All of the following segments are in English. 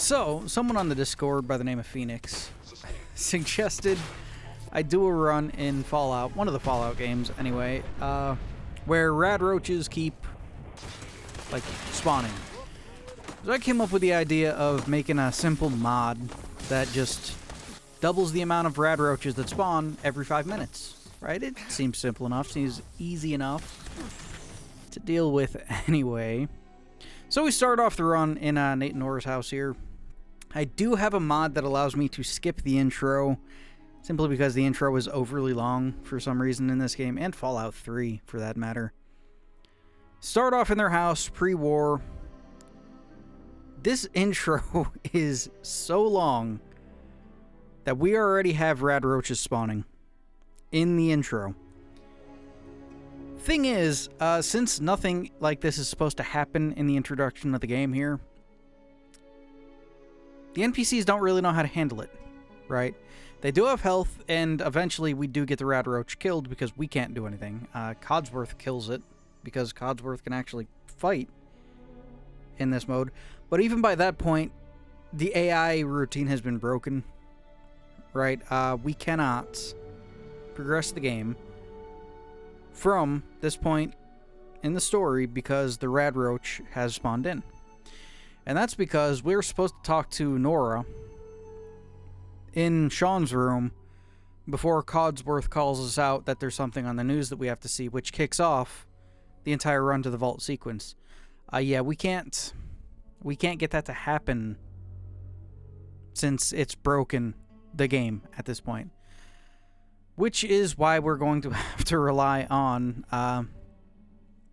So, someone on the Discord by the name of Phoenix suggested I do a run in Fallout, one of the Fallout games anyway, where rad roaches keep, like, spawning. So I came up with the idea of making a simple mod that just doubles the amount of rad roaches that spawn every 5 minutes, right? It seems simple enough, seems easy enough to deal with anyway. So we start off the run in Nate and Nora's house here. I do have a mod that allows me to skip the intro, simply because the intro is overly long for some reason in this game, and Fallout 3 for that matter. Start off in their house, pre-war. This intro is so long that we already have rad roaches spawning in the intro. Thing is, since nothing like this is supposed to happen in the introduction of the game here, the NPCs don't really know how to handle it, right? They do have health, and eventually we do get the rad roach killed because we can't do anything. Codsworth kills it because Codsworth can actually fight in this mode. But even by that point, the AI routine has been broken, right? We cannot progress the game from this point in the story because the rad roach has spawned in. And that's because we're supposed to talk to Nora in Sean's room before Codsworth calls us out that there's something on the news that we have to see, which kicks off the entire run to the vault sequence. Yeah, we can't get that to happen since it's broken the game at this point. Which is why we're going to have to rely on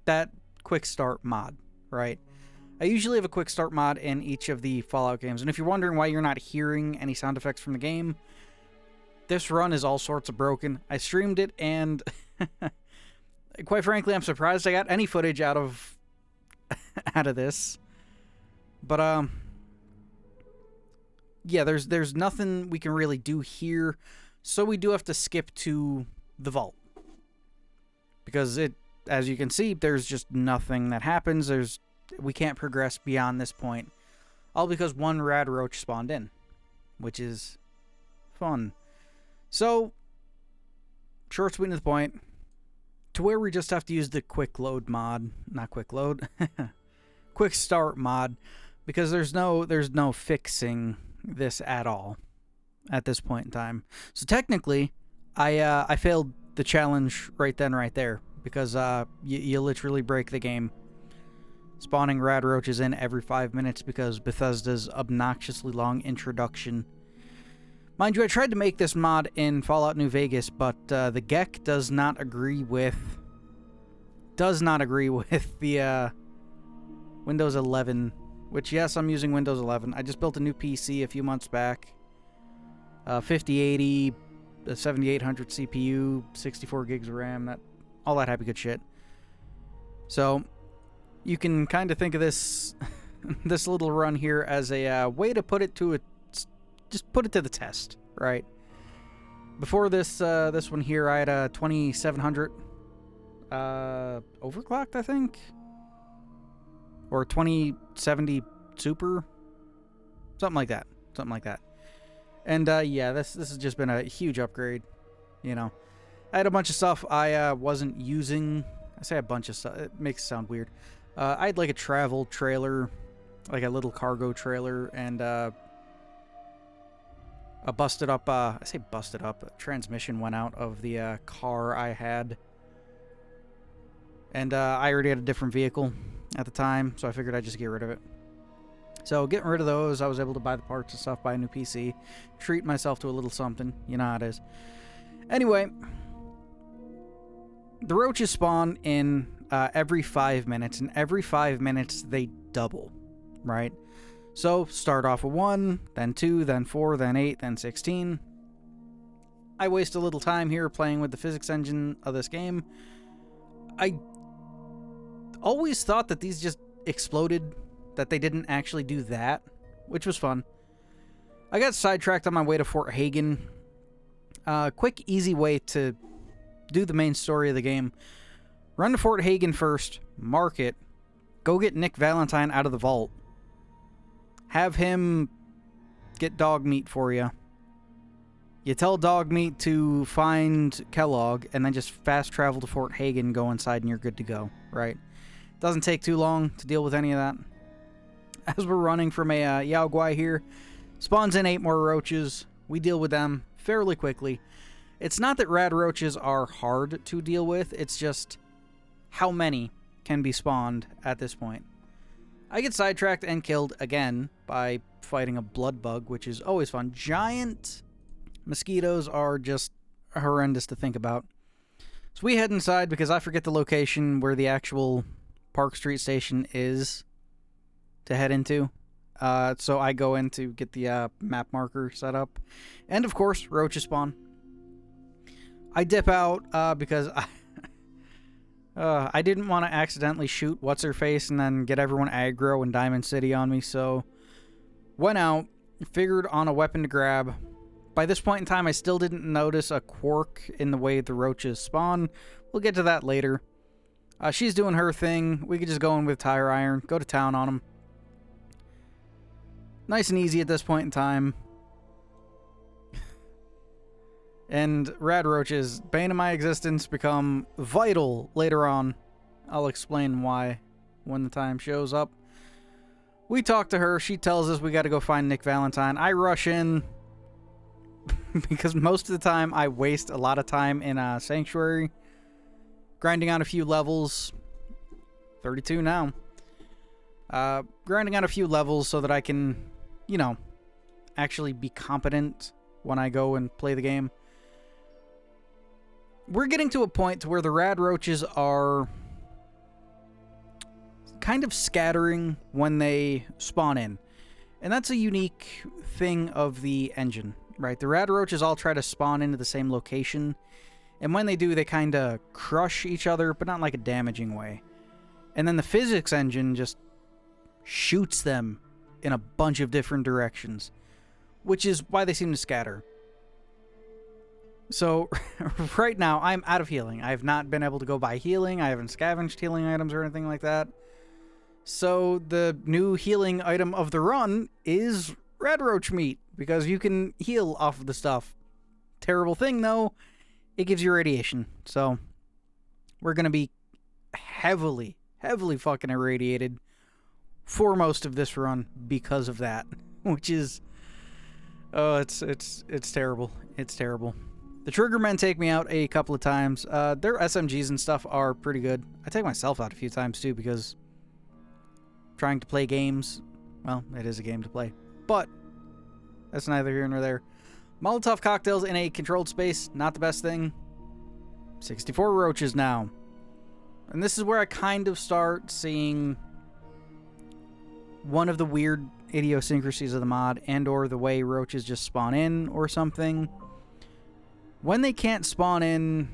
that quick start mod, right? I usually have a quick start mod in each of the Fallout games, and if you're wondering why you're not hearing any sound effects from the game, this run is all sorts of broken. I streamed it, and quite frankly, I'm surprised I got any footage out of this. But yeah, there's nothing we can really do here, so we do have to skip to the vault because as you can see, there's just nothing that happens. We can't progress beyond this point, all because one rad roach spawned in, which is fun. So, short, sweet, and to the point, to where we just have to use the quick load mod, not quick load, quick start mod, because there's no fixing this at all at this point in time. So technically, I failed the challenge right then, right there, because you literally break the game. Spawning rad roaches in every 5 minutes because Bethesda's obnoxiously long introduction. Mind you, I tried to make this mod in Fallout New Vegas, but the GEC does not agree with the Windows 11, which, yes, I'm using Windows 11. I just built a new PC a few months back. 5080, 7800 CPU, 64 gigs of RAM, all that happy good shit. So you can kind of think of this this little run here as a way to put it to just put it to the test, right? Before this this one here, I had a 2700 overclocked, I think, or 2070 Super, something like that, And yeah, this has just been a huge upgrade. You know, I had a bunch of stuff I wasn't using. I say a bunch of stuff. It makes it sound weird. I had like a travel trailer, like a little cargo trailer, and a busted up, I say busted up, a transmission went out of the car I had. And I already had a different vehicle at the time, so I figured I'd just get rid of it. So getting rid of those, I was able to buy the parts and stuff, buy a new PC, treat myself to a little something. You know how it is. Anyway, the roaches spawn in every 5 minutes, and every 5 minutes they double, right? So start off with 1, then 2, then 4, then 8, then 16. I waste a little time here playing with the physics engine of this game. I always thought that these just exploded, that they didn't actually do that, which was fun. I got sidetracked on my way to Fort Hagen. Quick, easy way to do the main story of the game. Run to Fort Hagen first, mark it, go get Nick Valentine out of the vault, have him get dog meat for you. You tell dog meat to find Kellogg and then just fast travel to Fort Hagen, go inside, and you're good to go, right? Doesn't take too long to deal with any of that. As we're running from a Yao Guai here, spawns in 8 more roaches. We deal with them fairly quickly. It's not that rad roaches are hard to deal with, it's just how many can be spawned at this point. I get sidetracked and killed again by fighting a blood bug, which is always fun. Giant mosquitoes are just horrendous to think about. So we head inside because I forget the location where the actual Park Street station is to head into. So I go in to get the map marker set up. And of course, roaches spawn. I dip out because I didn't want to accidentally shoot What's-Her-Face and then get everyone aggro in Diamond City on me, so went out, figured on a weapon to grab. By this point in time, I still didn't notice a quirk in the way the roaches spawn. We'll get to that later. She's doing her thing. We could just go in with tire iron, go to town on them. Nice and easy at this point in time. And rad roaches, bane of my existence, become vital later on. I'll explain why when the time shows up. We talk to her. She tells us we got to go find Nick Valentine. I rush in because most of the time I waste a lot of time in a Sanctuary, grinding out a few levels. 32 now. Grinding out a few levels so that I can, you know, actually be competent when I go and play the game. We're getting to a point to where the rad roaches are kind of scattering when they spawn in. And that's a unique thing of the engine, right? The rad roaches all try to spawn into the same location. And when they do, they kind of crush each other, but not like a damaging way. And then the physics engine just shoots them in a bunch of different directions, which is why they seem to scatter. So, right now, I'm out of healing. I have not been able to go buy healing. I haven't scavenged healing items or anything like that. So, the new healing item of the run is red roach meat, because you can heal off of the stuff. Terrible thing, though, it gives you radiation. So, we're going to be heavily fucking irradiated for most of this run because of that, which is... oh, it's terrible. It's terrible. The Triggermen take me out a couple of times. Their SMGs and stuff are pretty good. I take myself out a few times too because trying to play games, well, it is a game to play. But that's neither here nor there. Molotov cocktails in a controlled space, not the best thing. 64 roaches now. And this is where I kind of start seeing one of the weird idiosyncrasies of the mod, and or the way roaches just spawn in or something. When they can't spawn in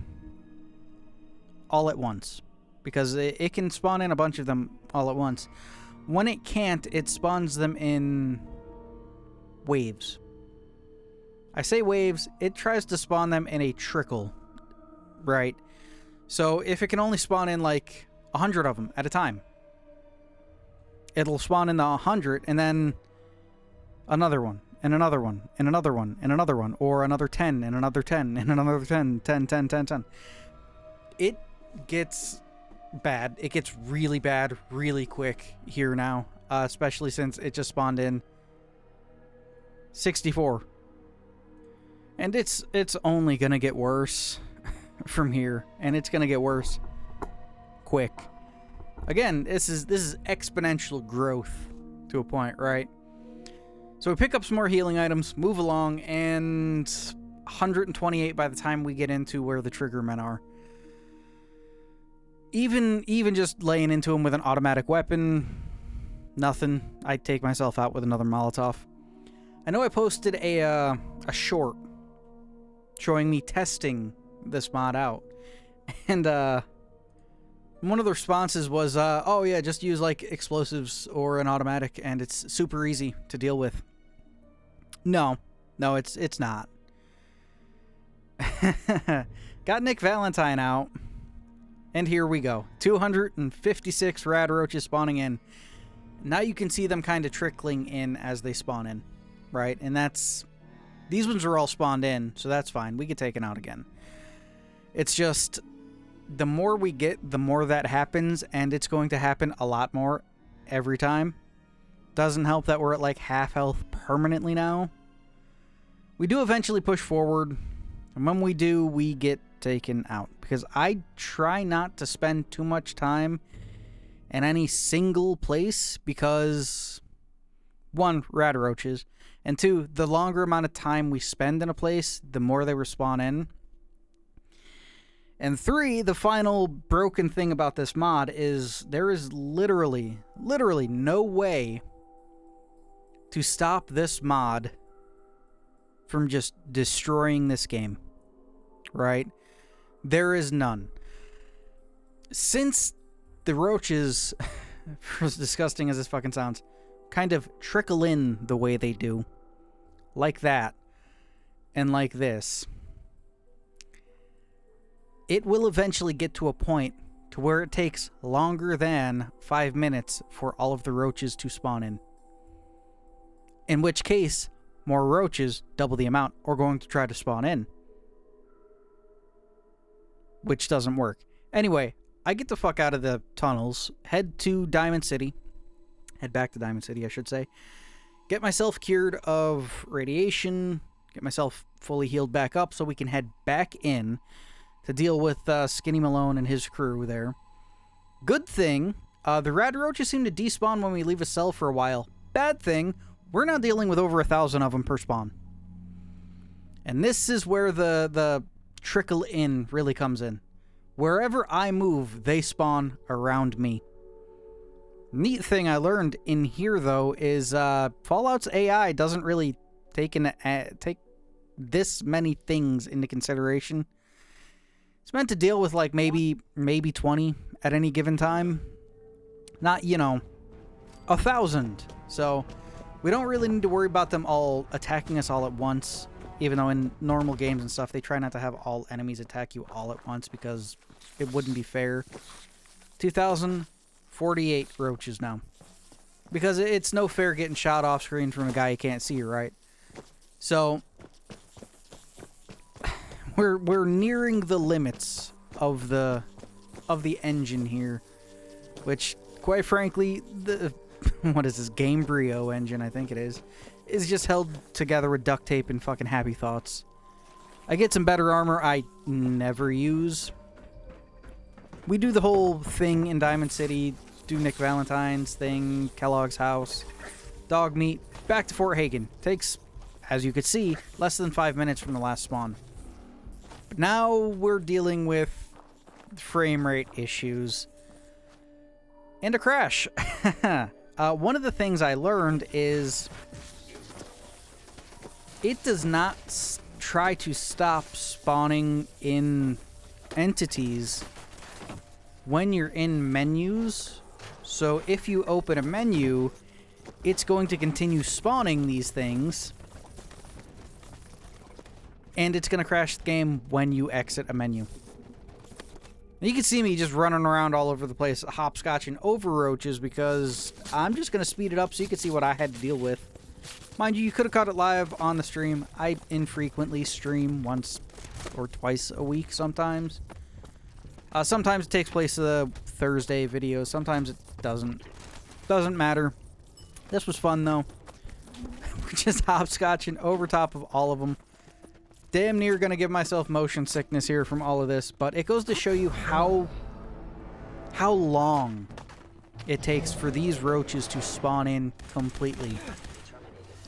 all at once, because it can spawn in a bunch of them all at once. When it can't, it spawns them in waves. I say waves, it tries to spawn them in a trickle, right? So if it can only spawn in like 100 of them at a time, it'll spawn in the 100 and then another one, and another one, and another one, and another one, or another 10, and another 10, and another 10, 10, 10, 10, 10. It gets bad. It gets really bad really quick here now, especially since it just spawned in 64. And it's only going to get worse from here, and it's going to get worse quick. Again, this is exponential growth to a point, right? So we pick up some more healing items, move along, and 128 by the time we get into where the Triggermen are. Even just laying into them with an automatic weapon, nothing. I take myself out with another Molotov. I know I posted a short showing me testing this mod out, and one of the responses was, oh yeah, just use like explosives or an automatic and it's super easy to deal with. No, it's not. Got Nick Valentine out, and here we go. 256 rad roaches spawning in. Now you can see them kind of trickling in as they spawn in. right? And that's... These ones are all spawned in, so that's fine. We get taken out again. It's just... The more we get, the more that happens, and it's going to happen a lot more every time. Doesn't help that we're at like half health permanently now. We do eventually push forward, and when we do, we get taken out. Because I try not to spend too much time in any single place, because 1, rad roaches, and 2, the longer amount of time we spend in a place, the more they respawn in. And 3, the final broken thing about this mod is there is literally no way to stop this mod from just destroying this game, right? There is none. Since the roaches, as disgusting as this fucking sounds, kind of trickle in the way they do, like that, and like this, it will eventually get to a point to where it takes longer than 5 minutes for all of the roaches to spawn in. In which case, more roaches, double the amount, are going to try to spawn in. Which doesn't work. Anyway, I get the fuck out of the tunnels, head to Diamond City. Head back to Diamond City, I should say. Get myself cured of radiation. Get myself fully healed back up so we can head back in to deal with Skinny Malone and his crew there. Good thing, the rad roaches seem to despawn when we leave a cell for a while. Bad thing, we're now dealing with over 1,000 of them per spawn. And this is where the trickle in really comes in. Wherever I move, they spawn around me. Neat thing I learned in here, though, is Fallout's AI doesn't really take this many things into consideration. It's meant to deal with like maybe 20 at any given time. Not, 1,000. So we don't really need to worry about them all attacking us all at once. Even though in normal games and stuff, they try not to have all enemies attack you all at once because it wouldn't be fair. 2,048 roaches now. Because it's no fair getting shot off screen from a guy you can't see, right? So we're nearing the limits of the engine here, which quite frankly, the what is this, Gamebryo engine, I think it is just held together with duct tape and fucking happy thoughts. I get some better armor I never use. We do the whole thing in Diamond City, do Nick Valentine's thing, Kellogg's house, dog meat, back to Fort Hagen. Takes, as you could see, less than 5 minutes from the last spawn. But now we're dealing with frame rate issues and a crash. One of the things I learned is it does not try to stop spawning in entities when you're in menus. So if you open a menu, it's going to continue spawning these things, and it's going to crash the game when you exit a menu. You can see me just running around all over the place, hopscotching over roaches, because I'm just going to speed it up so you can see what I had to deal with. Mind you, you could have caught it live on the stream. I infrequently stream once or twice a week sometimes. Sometimes it takes place the Thursday videos. Sometimes it doesn't. Doesn't matter. This was fun, though. We're just hopscotching over top of all of them. Damn near gonna give myself motion sickness here from all of this, but it goes to show you how long it takes for these roaches to spawn in completely.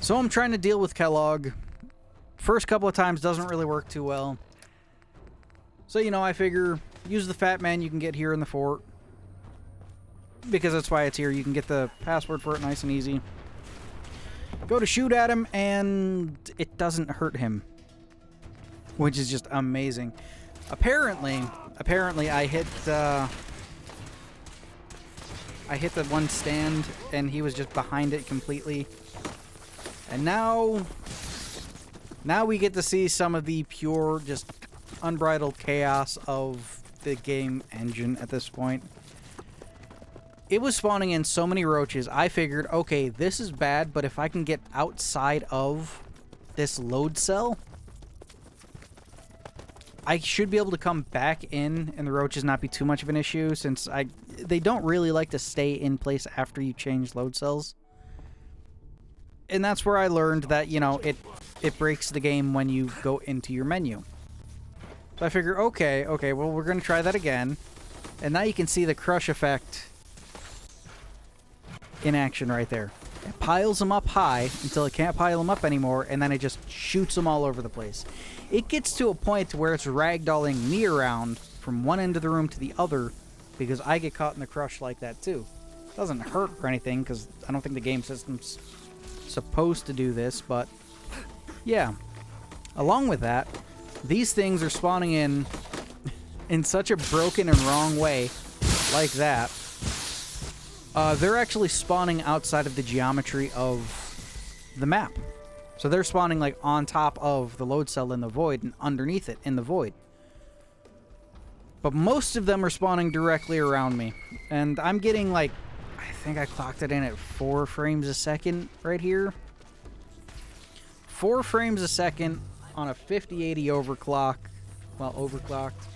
So I'm trying to deal with Kellogg. First couple of times doesn't really work too well. So, I figure use the fat man you can get here in the fort. Because that's why it's here. You can get the password for it nice and easy. Go to shoot at him, and it doesn't hurt him. Which is just amazing. Apparently I hit the one stand, and he was just behind it completely. And now we get to see some of the pure, just unbridled chaos of the game engine at this point. it was spawning in so many roaches. I figured, okay, this is bad, but if I can get outside of this load cell, I should be able to come back in and the roaches not be too much of an issue, since they don't really like to stay in place after you change load cells. And that's where I learned that, you know, it breaks the game when you go into your menu. So I figure, okay, well, we're going to try that again. And now you can see the crush effect in action right there. It piles them up high until it can't pile them up anymore, and then it just shoots them all over the place. It gets to a point where it's ragdolling me around from one end of the room to the other because I get caught in the crush like that too. It doesn't hurt or anything because I don't think the game system's supposed to do this, but yeah. Along with that, these things are spawning in such a broken and wrong way like that. They're actually spawning outside of the geometry of the map. So they're spawning like on top of the load cell in the void and underneath it in the void. But most of them are spawning directly around me. And I'm getting like, I think I clocked it in at 4 frames a second right here. 4 frames a second on a 5080 overclock. Well, overclocked.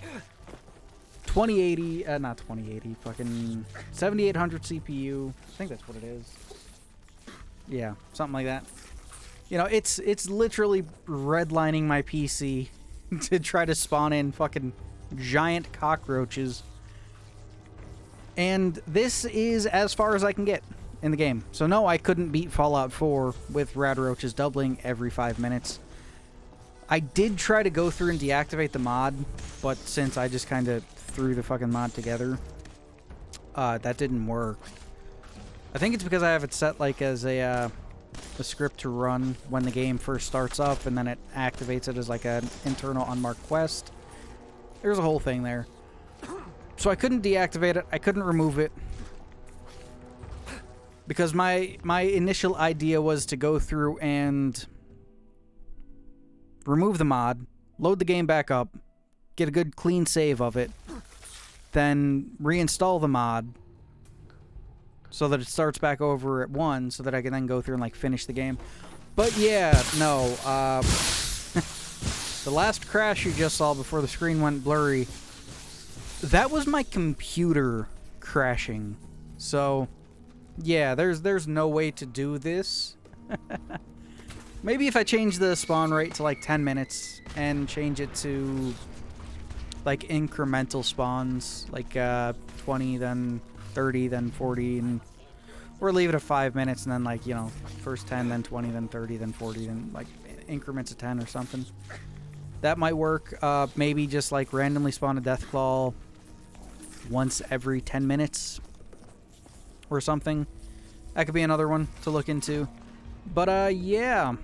2080, not 2080, fucking 7800 CPU. I think that's what it is. Yeah, something like that. You know, it's literally redlining my PC to try to spawn in fucking giant cockroaches. And this is as far as I can get in the game. So no, I couldn't beat Fallout 4 with rad roaches doubling every 5 minutes. I did try to go through and deactivate the mod, but since I just kind of threw the fucking mod together, that didn't work. I think it's because I have it set like as a script to run when the game first starts up, and then it activates it as like an internal unmarked quest. There's a whole thing there. So I couldn't deactivate it. I couldn't remove it. Because my initial idea was to go through and remove the mod, load the game back up, get a good clean save of it, then reinstall the mod so that it starts back over at 1 so that I can then go through and like finish the game. But yeah, no. The last crash you just saw before the screen went blurry, that was my computer crashing. So yeah, there's no way to do this. Maybe if I change the spawn rate to like 10 minutes and change it to like incremental spawns, like 20, then 30, then 40, and or leave it at 5 minutes and then like, you know, first 10, then 20, then 30, then 40, then like increments of 10 or something. That might work. Maybe just like randomly spawn a Deathclaw once every 10 minutes or something. That could be another one to look into. But yeah.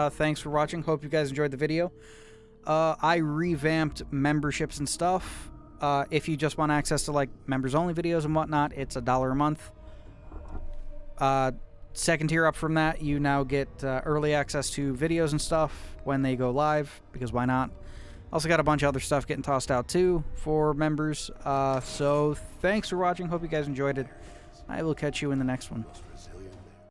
Thanks for watching. Hope you guys enjoyed the video. I revamped memberships and stuff. If you just want access to like members only videos and whatnot, it's $1 a month. Second tier up from that, you now get early access to videos and stuff when they go live, because why not? Also got a bunch of other stuff getting tossed out too for members. So thanks for watching. Hope you guys enjoyed it. I will catch you in the next one.